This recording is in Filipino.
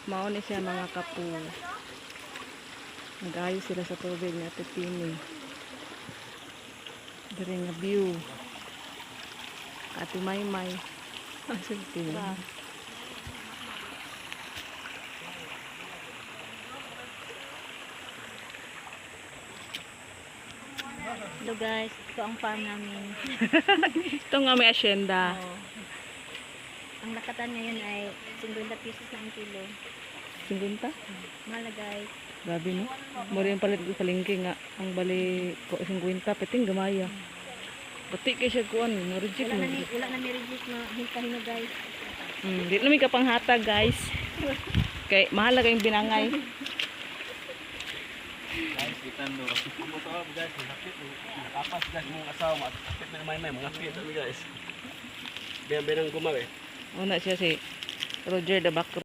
mauni siya mga kapu. Nag-ayos sila sa tubig na titini. Dari nga view. Ati Maymay. Asal tingin. Hello guys, ito ang farm namin. Ito nga may asyenda. Oh. Ang lakatan ngayon ay 50 pesos na ang kilo. 50? Mahal na guys. Grabe no? Mori yung palit sa palengke nga. Ang bali ko 50, peting gamaya. Pati kay siya kuan, mo reject mo. Wala na ni-reject na hintahino guys. Di na may kapanghatag guys. Kay mahal na kayong binangay. Guys, itando. Pumutawag guys, nakapit. Nakapas guys mong asawa. Nakapit na may mga nakapit guys. Biyan-biyan ang gumaw eh. Una siya si Roger the Back